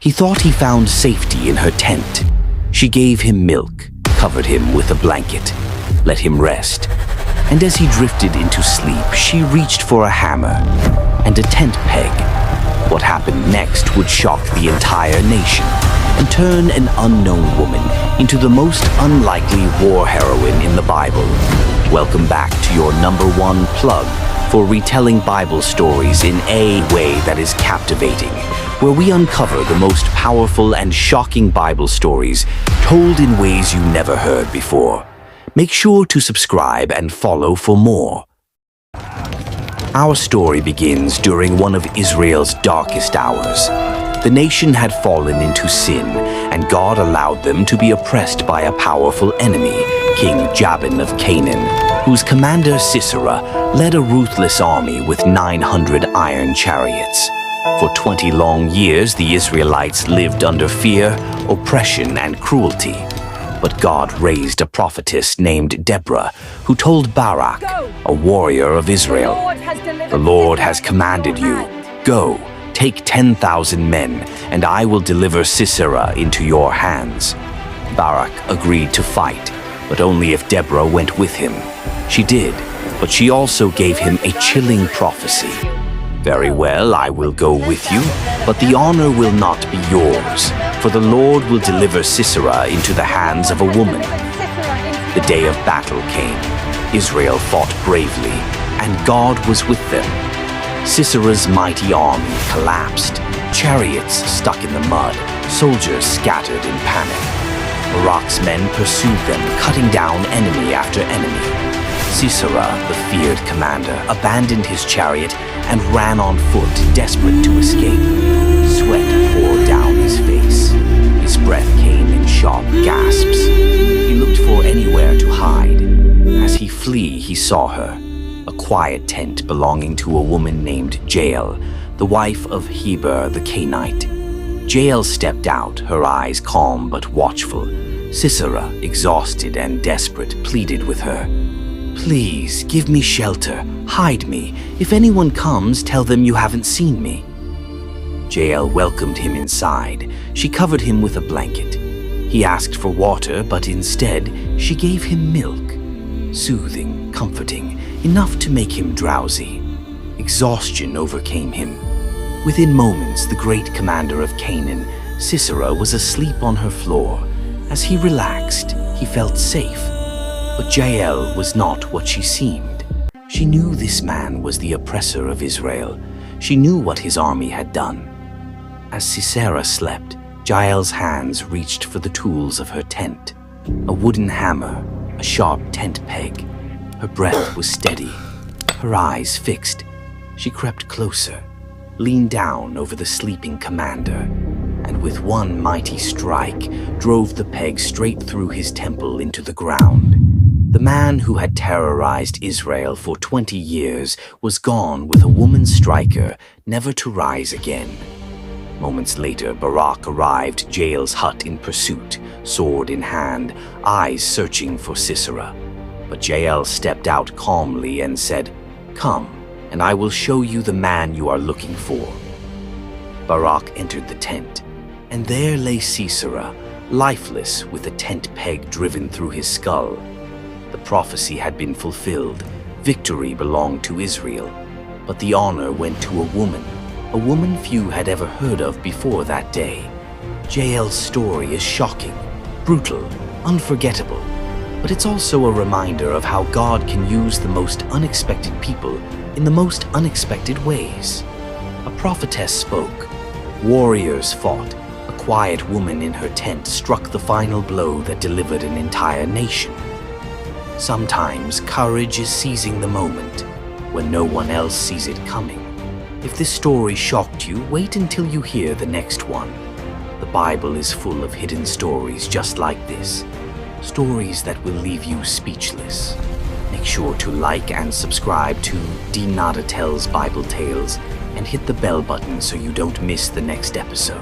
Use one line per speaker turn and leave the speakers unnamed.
He thought he found safety in her tent. She gave him milk, covered him with a blanket, let him rest. And as he drifted into sleep, she reached for a hammer and a tent peg. What happened next would shock the entire nation and turn an unknown woman into the most unlikely war heroine in the Bible. Welcome back to your #1 plug for retelling Bible stories in a way that is captivating, where we uncover the most powerful and shocking Bible stories told in ways you never heard before. Make sure to subscribe and follow for more. Our story begins during one of Israel's darkest hours. The nation had fallen into sin, and God allowed them to be oppressed by a powerful enemy, King Jabin of Canaan, whose commander Sisera led a ruthless army with 900 iron chariots. For 20 long years, the Israelites lived under fear, oppression, and cruelty. But God raised a prophetess named Deborah, who told Barak, a warrior of Israel, "The Lord has commanded you. Go, take 10,000 men, and I will deliver Sisera into your hands." Barak agreed to fight, but only if Deborah went with him. She did, but she also gave him a chilling prophecy. "Very well, I will go with you, but the honor will not be yours, for the Lord will deliver Sisera into the hands of a woman." The day of battle came. Israel fought bravely, and God was with them. Sisera's mighty army collapsed, chariots stuck in the mud, soldiers scattered in panic. Barak's men pursued them, cutting down enemy after enemy. Sisera, the feared commander, abandoned his chariot and ran on foot, desperate to escape. Sweat poured down his face. His breath came in sharp gasps. He looked for anywhere to hide. As he fled, he saw her, a quiet tent belonging to a woman named Jael, the wife of Heber the Canaanite. Jael stepped out, her eyes calm but watchful. Sisera, exhausted and desperate, pleaded with her. "Please, give me shelter. Hide me. If anyone comes, tell them you haven't seen me." Jael welcomed him inside. She covered him with a blanket. He asked for water, but instead, she gave him milk. Soothing, comforting, enough to make him drowsy. Exhaustion overcame him. Within moments, the great commander of Canaan, Sisera, was asleep on her floor. As he relaxed, he felt safe. But Jael was not what she seemed. She knew this man was the oppressor of Israel. She knew what his army had done. As Sisera slept, Jael's hands reached for the tools of her tent. A wooden hammer, a sharp tent peg. Her breath was steady, her eyes fixed. She crept closer, leaned down over the sleeping commander, and with one mighty strike, drove the peg straight through his temple into the ground. The man who had terrorized Israel for 20 years was gone with a woman striker, never to rise again. Moments later, Barak arrived at Jael's hut in pursuit, sword in hand, eyes searching for Sisera. But Jael stepped out calmly and said, "Come, and I will show you the man you are looking for." Barak entered the tent, and there lay Sisera, lifeless with a tent peg driven through his skull. The prophecy had been fulfilled. Victory belonged to Israel. But the honor went to a woman few had ever heard of before that day. Jael's story is shocking, brutal, unforgettable. But it's also a reminder of how God can use the most unexpected people in the most unexpected ways. A prophetess spoke. Warriors fought. A quiet woman in her tent struck the final blow that delivered an entire nation. Sometimes courage is seizing the moment when no one else sees it coming. If this story shocked you, wait until you hear the next one. The Bible is full of hidden stories just like this. Stories that will leave you speechless. Make sure to like and subscribe to Dnada Tells Bible Tales and hit the bell button so you don't miss the next episode.